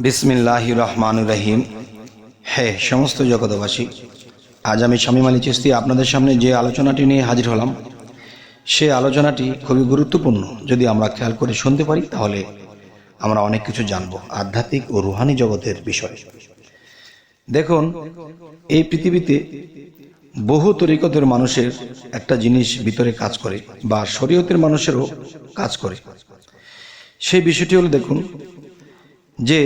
বিসমিল্লাহির রহমানির রহিম। হে সমস্ত জগতবাসী, আজ আমি শামীম আলী চিশতি আপনাদের সামনে যে আলোচনাটি নিয়ে হাজির হলাম, সে আলোচনাটি খুবই গুরুত্বপূর্ণ। যদি আমরা খেয়াল করে শুনতে পারি তাহলে আমরা অনেক কিছু জানব আধ্যাত্মিক ও রুহানি জগতের বিষয়ে। দেখুন, এই পৃথিবীতে বহু তরিকতের মানুষের একটা জিনিস ভিতরে কাজ করে, বা শরীয়তের মানুষেরও কাজ করে। সেই বিষয়টি হলো, দেখুন যে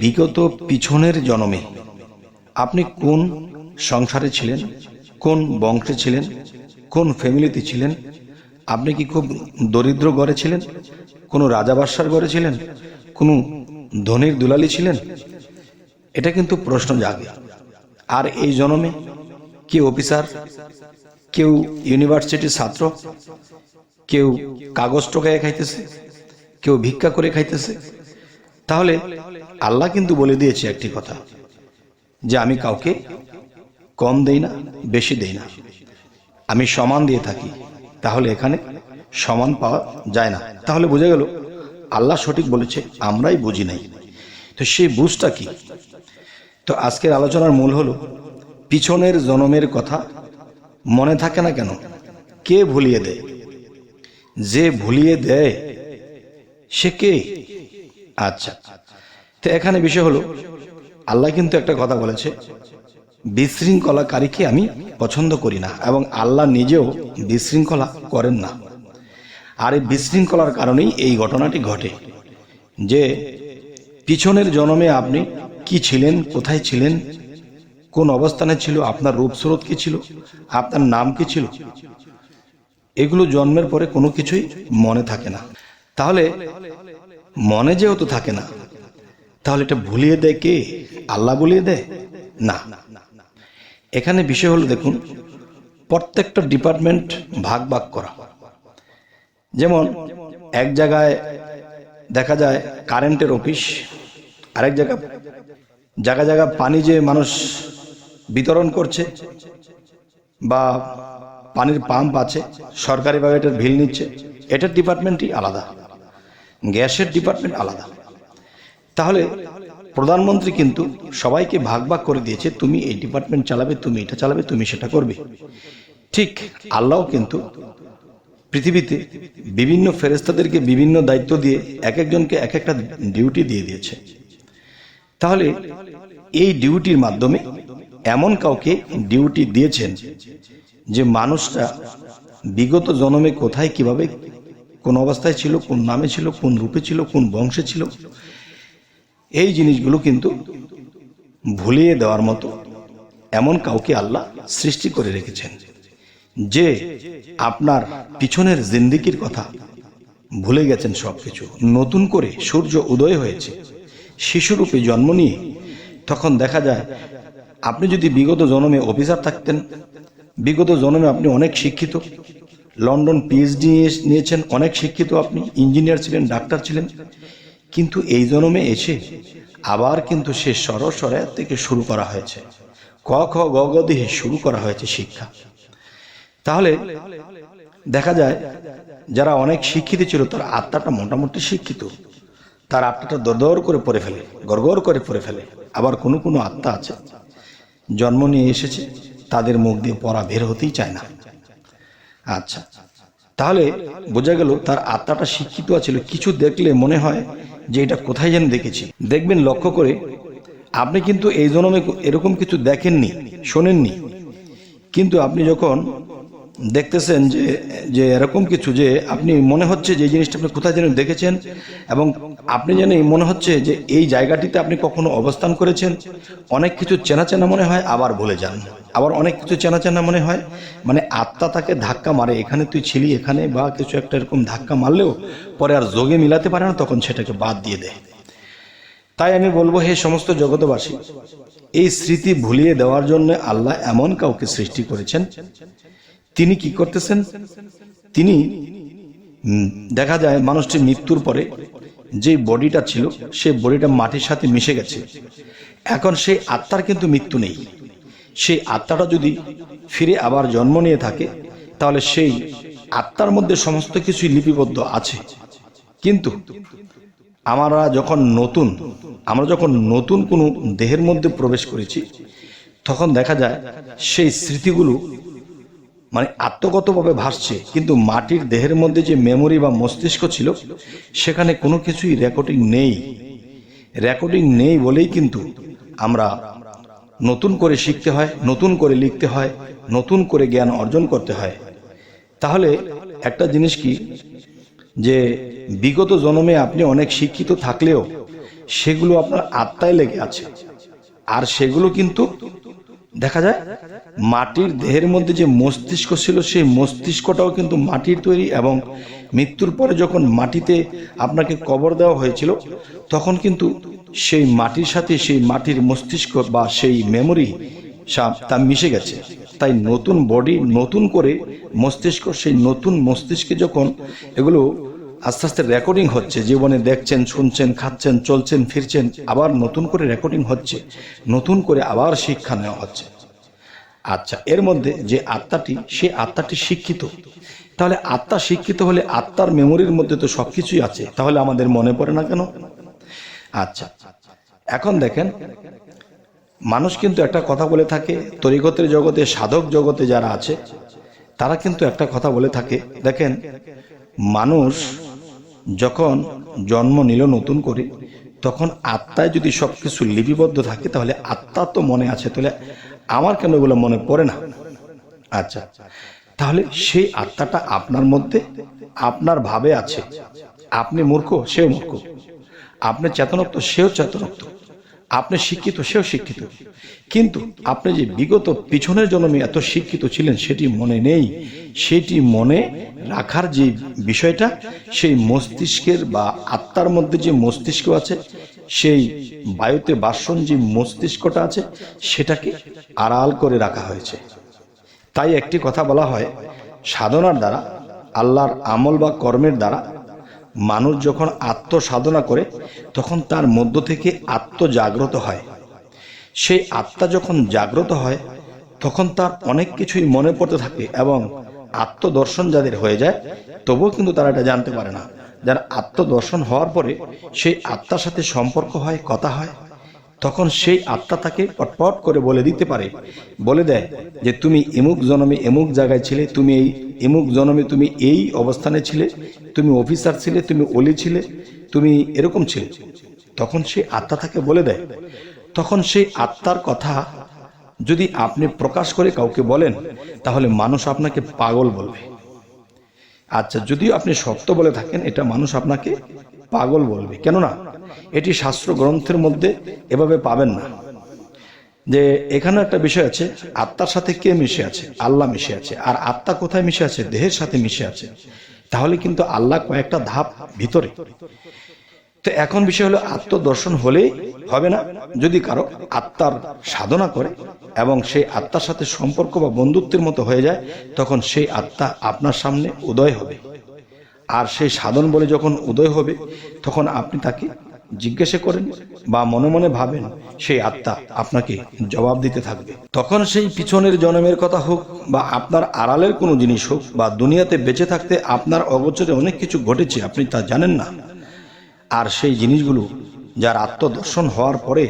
বিগত পিছনের জন্মে আপনি কোন সংসারে ছিলেন, কোন বংশে ছিলেন, কোন ফ্যামিলিতে ছিলেন, আপনি কি খুব দরিদ্র ঘরে ছিলেন, কোনো রাজা বাদশার ঘরে ছিলেন, কোনো ধনীর দুলালি ছিলেন, এটা কিন্তু প্রশ্ন জাগে। আর এই জন্মে কেউ অফিসার, কেউ ইউনিভার্সিটির ছাত্র, কেউ কাগজ টোকায় খাইতেছে, কেউ ভিক্ষা করে খাইতেছে। তাহলে আল্লাহ কিন্তু বলে দিয়েছে একটি কথা, যে আমি কাউকে কম দেই না, বেশি দেই না, আমি সমান দিয়ে থাকি। তাহলে এখানে সমান পাওয়া যায় না। তাহলে বোঝা গেল আল্লাহ সঠিক বলেছে, আমরাই বুঝি নাই। তো সেই বুঝটা কি? তো আজকের আলোচনার মূল হলো, পিছনের জন্মের কথা মনে থাকে না কেন? কে ভুলিয়ে দেয়? যে ভুলিয়ে দেয় সে কে? আচ্ছা, তো এখানে বিষয় হলো, আল্লাহ কিন্তু একটা কথা বলেছে, বিশৃঙ্খলাকারীকে আমি পছন্দ করি না, এবং আল্লাহ নিজেও বিশৃঙ্খলা করেন না। আর এই বিশৃঙ্খলার কারণেই এই ঘটনাটি ঘটে, যে পিছনের জন্মে আপনি কি ছিলেন, কোথায় ছিলেন, কোন অবস্থানে ছিল, আপনার রূপস্রোত কি ছিল, আপনার নাম কি ছিল, এগুলো জন্মের পরে কোনো কিছুই মনে থাকে না। তাহলে মনে যেহেতু থাকে না, তাহলে এটা ভুলিয়ে দেয় কে? আল্লাহ ভুলিয়ে দেয় না। এখানে বিষয় হলো, দেখুন, প্রত্যেকটা ডিপার্টমেন্ট ভাগ ভাগ করা। যেমন এক জায়গায় দেখা যায় কারেন্টের অফিস, আরেক জায়গায় জায়গায় পানি যে মানুষ বিতরণ করছে, বা পানির পাম্প আছে, সরকারিভাবে এটার বিল নিচ্ছে, এটার ডিপার্টমেন্টই আলাদা, গ্যাসের ডিপার্টমেন্ট আলাদা। তাহলে প্রধানমন্ত্রী কিন্তু সবাইকে ভাগ ভাগ করে দিয়েছে, তুমি এই ডিপার্টমেন্ট চালাবে, তুমি এটা চালাবে, তুমি সেটা করবে। ঠিক আল্লাহ কিন্তু পৃথিবীতে বিভিন্ন ফেরেশতাদেরকে বিভিন্ন দায়িত্ব দিয়ে এক একজনকে এক একটা ডিউটি দিয়ে দিয়েছে। তাহলে এই ডিউটির মাধ্যমে এমন কাউকে ডিউটি দিয়েছেন যে মানুষটা বিগত জন্মে কোথায়, কিভাবে, কোন অবস্থায় ছিল, কোন নামে ছিল, কোন রূপে ছিল, কোন বংশে ছিল, এই জিনিসগুলো কিন্তু ভুলিয়ে দেওয়ার মতো এমন কাউকে আল্লাহ সৃষ্টি করে রেখেছেন, যে আপনার পিছনের জিন্দেগির কথা ভুলে গেছেন সবকিছু। নতুন করে সূর্য উদয় হয়েছে, শিশুরূপে জন্ম নিয়ে। তখন দেখা যায় আপনি যদি বিগত জন্মে অফিসার থাকতেন, বিগত জন্মে আপনি অনেক শিক্ষিত, লন্ডন পিএইচডি নিয়েছেন, অনেক শিক্ষিত, আপনি ইঞ্জিনিয়ার ছিলেন, ডাক্তার ছিলেন, কিন্তু এই জন্মে এসে আবার কিন্তু সে সরাসরি থেকে শুরু করা হয়েছে, ক খ গ ঘ দিয়ে শুরু করা হয়েছে শিক্ষা। তাহলে দেখা যায় যারা অনেক শিক্ষিত ছিল, তার আত্মাটা মোটামুটি শিক্ষিত, তার আত্মাটা দর করে পড়ে ফেলে, গড়গড় করে পড়ে ফেলে। আবার কোনো কোনো আত্মা আছে জন্ম নিয়ে এসেছে, তাদের মুখ দিয়ে পড়া বের হতেই চায় না। আচ্ছা, তাহলে বোঝা গেল তার আত্মাটা শিক্ষিত ছিল। কিছু দেখলে মনে হয় যে এটা কোথায় যেন দেখেছি। দেখবেন লক্ষ্য করে, আপনি কিন্তু এই জন্মে এরকম কিছু দেখেননি, শোনেননি, কিন্তু আপনি যখন দেখতেছেন যে এরকম কিছু, যে আপনি মনে হচ্ছে যে এই জিনিসটা আপনি কোথায় যেন দেখেছেন, এবং আপনি যেন মনে হচ্ছে যে এই জায়গাটিতে আপনি কখনো অবস্থান করেছেন। অনেক কিছু চেনা চেনা মনে হয়, আবার ভুলে যান। আবার অনেক কিছু চেনা চেনা মনে হয়, মানে আত্মা তাকে ধাক্কা মারে, এখানে তুই ছিলি, এখানে, বা কিছু একটা এরকম ধাক্কা মারলেও পরে আর যোগে মিলাতে পারে না, তখন সেটাকে বাদ দিয়ে দেয়। তাই আমি বলবো, হে সমস্ত জগতবাসী, এই স্মৃতি ভুলিয়ে দেওয়ার জন্য আল্লাহ এমন কাউকে সৃষ্টি করেছেন। তিনি কি করতেছেন? তিনি দেখা যায় মানুষটির মৃত্যুর পরে যে বডিটা ছিল, সেই বডিটা মাটির সাথে মিশে গেছে। এখন সেই আত্মার কিন্তু মৃত্যু নেই। সেই আত্মাটা যদি ফিরে আবার জন্ম নিয়ে থাকে, তাহলে সেই আত্মার মধ্যে সমস্ত কিছুই লিপিবদ্ধ আছে। কিন্তু আমরা যখন নতুন কোনো দেহের মধ্যে প্রবেশ করেছি, তখন দেখা যায় সেই স্মৃতিগুলো মানে আত্মগতভাবে ভাসছে, কিন্তু মাটির দেহের মধ্যে যে মেমোরি বা মস্তিষ্ক ছিল সেখানে কোনো কিছুই রেকর্ডিং নেই বলেই কিন্তু আমরা নতুন করে শিখতে হয়, নতুন করে লিখতে হয়, নতুন করে জ্ঞান অর্জন করতে হয়। তাহলে একটা জিনিস কি, যে বিগত জন্মে আপনি অনেক শিক্ষিত থাকলেও সেগুলো আপনার আত্মায় লেগে আছে, আর সেগুলো কিন্তু দেখা যায় মাটির দেহের মধ্যে যে মস্তিষ্ক ছিল সেই মস্তিষ্কটাও কিন্তু মাটির তৈরি, এবং মৃত্যুর পরে যখন মাটিতে আপনাকে কবর দেওয়া হয়েছিল তখন কিন্তু সেই মাটির সাথে সেই মাটির মস্তিষ্ক বা সেই মেমোরি তা মিশে গেছে। তাই নতুন বডি, নতুন করে মস্তিষ্ক, সেই নতুন মস্তিষ্কে যখন এগুলো আস্তে আস্তে রেকর্ডিং হচ্ছে, জীবনে দেখছেন, শুনছেন, খাচ্ছেন, চলছেন, ফিরছেন, আবার নতুন করে রেকর্ডিং হচ্ছে, নতুন করে আবার শিক্ষা নেওয়া হচ্ছে। আচ্ছা, এর মধ্যে যে আত্মাটি, সেই আত্মাটি শিক্ষিত। তাহলে আত্মা শিক্ষিত হলে আত্মার মেমোরির মধ্যে তো সবকিছুই আছে, তাহলে আমাদের মনে পড়ে না কেন? আচ্ছা, এখন দেখেন, মানুষ কিন্তু একটা কথা বলে থাকে, তরিকতের জগতে, সাধক জগতে যারা আছে তারা কিন্তু একটা কথা বলে থাকে, দেখেন, মানুষ যখন জন্ম নিল নতুন করে, তখন আত্মায় যদি সবকিছু লিপিবদ্ধ থাকে তাহলে আত্মা তো মনে আছে, তাহলে আমার কেন এগুলো মনে পড়ে না? আচ্ছা, তাহলে সেই আত্মাটা আপনার মধ্যে, আপনার ভাবে আছে। আপনি মূর্খ, সেও মূর্খ। আপনি চেতনোক্ত, সেও চেতনোক্ত। আপনি শিক্ষিত, সেও শিক্ষিত। কিন্তু আপনি যে বিগত পিছনের জন্মে এত শিক্ষিত ছিলেন সেটি মনে নেই। সেটি মনে রাখার যে বিষয়টা, সেই মস্তিষ্কের বা আত্মার মধ্যে যে মস্তিষ্ক আছে, সেই বায়ুতে বাসন যে মস্তিষ্কটা আছে, সেটাকে আড়াল করে রাখা হয়েছে। তাই একটি কথা বলা হয়, সাধনার দ্বারা, আল্লাহর আমল বা কর্মের দ্বারা মানুষ যখন আত্মসাধনা করে তখন তার মধ্য থেকে আত্মজাগ্রত হয়। সেই আত্মা যখন জাগ্রত হয় তখন তার অনেক কিছুই মনে পড়তে থাকে, এবং আত্মদর্শন যাদের হয়ে যায় তবুও কিন্তু তারা এটা জানতে পারে না। যার আত্মদর্শন হওয়ার পরে সেই আত্মার সাথে সম্পর্ক হয়, কথা হয়, তখন সেই আত্মা তাকে পটপট করে বলে দেয় যে তুমি এমুক জন্মে এমুক জায়গায় ছিলে, তুমি এই এমুক জন্মে তুমি এই অবস্থানে ছিলে, তুমি অফিসার ছিলে, তুমি ওলি ছিলে, তুমি এরকম ছিলে। তখন সেই আত্মা তাকে বলে দেয়। তখন সেই আত্মার কথা যদি আপনি প্রকাশ করে কাউকে বলেন তাহলে মানুষ আপনাকে পাগল বলবে। আচ্ছা, যদিও আপনি সত্য বলে থাকেন, এটা মানুষ আপনাকে পাগল বলবে। কেননা এটি শাস্ত্র গ্রন্থের মধ্যে এভাবে পাবেন না। যে এখানে একটা বিষয় আছে, আত্মার সাথে কে মিশে আছে? আল্লাহ মিশে আছে। আর আত্মা কোথায় মিশে আছে? দেহের সাথে মিশে আছে। তাহলে কিন্তু আল্লাহ কয়েকটা ধাপ ভিতরে। তো এখন বিষয় হলো, আত্মদর্শন হলেই হবে না। যদি কারো আত্মার সাধনা করে এবং সেই আত্মার সাথে সম্পর্ক বা বন্ধুত্বের মতো হয়ে যায়, তখন সেই আত্মা আপনার সামনে উদয় হবে। আর সেই সাধন বলে যখন উদয় হবে তখন আপনি তাকে জিজ্ঞাসা করেন বা মনে মনে ভাবেন, সেই আত্মা আপনাকে জবাব দিতে থাকবে। তখন সেই পিছনের জন্মের কথা হোক বা আপনার আড়ালের কোনো জিনিস হোক, বা দুনিয়াতে বেঁচে থাকতে আপনার অগোচরে অনেক কিছু ঘটেছে, আপনি তা জানেন না। আর সেই জিনিসগুলো যার আত্মদর্শন হওয়ার পরে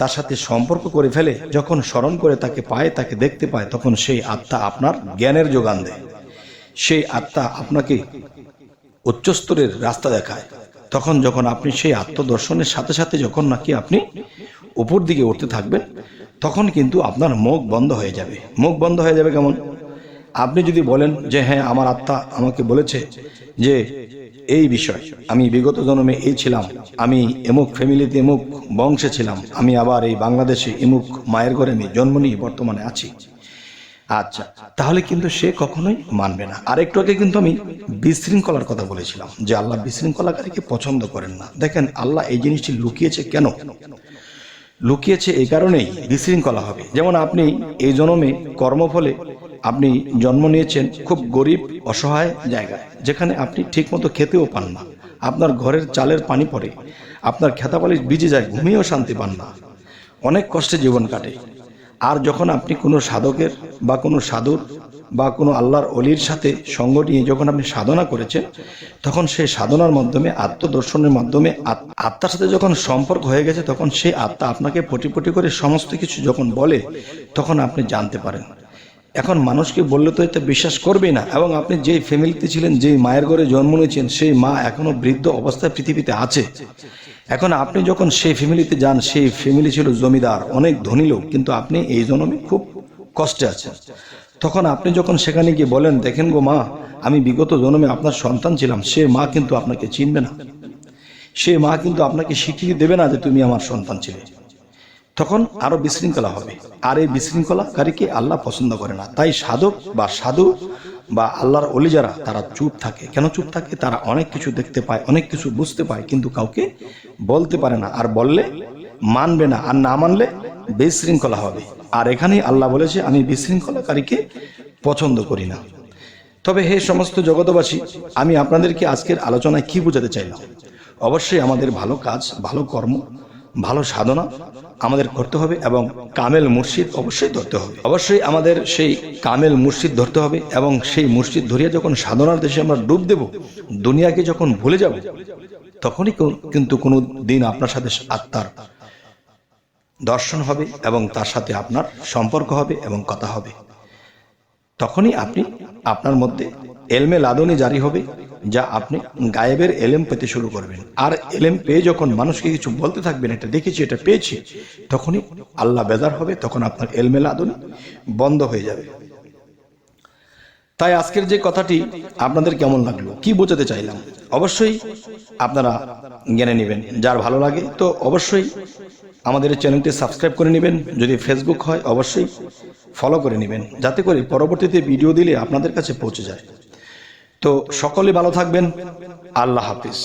তার সাথে সম্পর্ক করে ফেলে, যখন স্মরণ করে তাকে পায়, তাকে দেখতে পায়, তখন সেই আত্মা আপনার জ্ঞানের যোগান দেয়। সেই আত্মা আপনাকে উচ্চস্তরের রাস্তা দেখায়। তখন যখন আপনি সেই আত্মদর্শনের সাথে সাথে যখন নাকি আপনি উপর দিকে উঠতে থাকবেন, তখন কিন্তু আপনার মুখ বন্ধ হয়ে যাবে। মুখ বন্ধ হয়ে যাবে কেমন? আপনি যদি বলেন যে হ্যাঁ, আমার আত্মা আমাকে বলেছে যে এই বিষয়, আমি বিগত জন্মে এই ছিলাম, আমি এমুক ফ্যামিলিতে এমুক বংশে ছিলাম, আমি আবার এই বাংলাদেশে এমুক মায়ের ঘরে আমি জন্ম নিয়ে বর্তমানে আছি। আচ্ছা, তাহলে কিন্তু সে কখনোই মানবে না। আরেকটু আগে কিন্তু আমি বিশৃঙ্খলার কথা বলেছিলাম যে আল্লাহ বিশৃঙ্খলাকারীকে পছন্দ করেন না। দেখেন, আল্লাহ এই জিনিসটি লুকিয়েছে কেন? লুকিয়েছে এই কারণেই, বিশৃঙ্খলা হবে। যেমন আপনি এই জন্মে কর্মফলে আপনি জন্ম নিয়েছেন খুব গরিব অসহায় জায়গায়, যেখানে আপনি ঠিকমতো খেতেও পান না, আপনার ঘরের চালের পানি পড়ে, আপনার খেতাবালি ভিজে যায়, ঘুমিয়েও শান্তি পান না, অনেক কষ্টে জীবন কাটে। আর যখন আপনি কোনো সাধকের বা কোনো সাধুর বা কোনো আল্লাহর অলির সাথে সঙ্গ নিয়ে যখন আপনি সাধনা করেছেন, তখন সেই সাধনার মাধ্যমে আত্মদর্শনের মাধ্যমে আত্মার সাথে যখন সম্পর্ক হয়ে গেছে, তখন সেই আত্মা আপনাকে পটি পটি করে সমস্ত কিছু যখন বলে, তখন আপনি জানতে পারেন। এখন মানুষকে বললে তো এটা বিশ্বাস করবেই না। এবং আপনি যেই ফ্যামিলিতে ছিলেন, যেই মায়ের ঘরে জন্ম নিয়েছেন, সেই মা এখনো বৃদ্ধ অবস্থায় পৃথিবীতে আছে। এখন আপনি যখন সেই ফ্যামিলিতে যান, সেই ফ্যামিলি ছিল জমিদার, অনেক ধনী লোক, কিন্তু আপনি এই জন্মে খুব কষ্টে আছেন। তখন আপনি যখন সেখানে গিয়ে বলেন, দেখেন গো মা, আমি বিগত জন্মে আপনার সন্তান ছিলাম, সে মা কিন্তু আপনাকে চিনবে না, সে মা কিন্তু আপনাকে স্বীকৃতি দেবে না যে তুমি আমার সন্তান ছিলে। তখন আরো বিশৃঙ্খলা হবে, আর এই বিশৃঙ্খলাকারীকে আল্লাহ পছন্দ করে না। তাই সাধক বা সাধু বা আল্লাহর ওলি যারা, তারা চুপ থাকে। কেন চুপ থাকে? তারা অনেক কিছু দেখতে পায়, অনেক কিছু বুঝতে পায়, কিন্তু কাউকে বলতে পারে না। আর বললে মানবে না, আর না মানলে বিশৃঙ্খলা হবে। আর এখানেই আল্লাহ বলেছে, আমি বিশৃঙ্খলাকারীকে পছন্দ করি না। তবে হে সমস্ত জগতবাসী, আমি আপনাদেরকে আজকের আলোচনায় কি বোঝাতে চাইলাম? অবশ্যই আমাদের ভালো কাজ, ভালো কর্ম, ভালো সাধনা আমাদের করতে হবে, এবং কামেল মুর্শিদ অবশ্যই ধরতে হবে। অবশ্যই আমাদের সেই কামেল মুর্শিদ ধরতে হবে, এবং সেই মুর্শিদ ধরিয়া যখন সাধনার দেশে আমরা ডুব দেব, দুনিয়াকে যখন ভুলে যাব, তখনই কিন্তু কোনো দিন আপনার সাথে আত্মার দর্শন হবে, এবং তার সাথে আপনার সম্পর্ক হবে এবং কথা হবে। তখনই আপনি আপনার মধ্যে এলমে লাদনি জারি হবে, যা আপনি গায়েবের এলেম পেতে শুরু করবেন। আর এলেম পেয়ে যখন মানুষকে কিছু বলতে থাকবেন, এটা দেখেছি, এটা পেয়েছি, তখনই আল্লাহ বেজার হবে, তখন আপনার এলমে লাদনি বন্ধ হয়ে যাবে। তাই আজকের যে কথাটি আপনাদের কেমন লাগলো, কি বোঝাতে চাইলাম, অবশ্যই আপনারা জেনে নেবেন। যার ভালো লাগে তো অবশ্যই আমাদের চ্যানেলটি সাবস্ক্রাইব করে নেবেন। যদি ফেসবুক হয় অবশ্যই ফলো করে নেবেন, যাতে করে পরবর্তীতে ভিডিও দিলে আপনাদের কাছে পৌঁছে যায়। তো সকলে ভালো থাকবেন। আল্লাহ হাফিজ।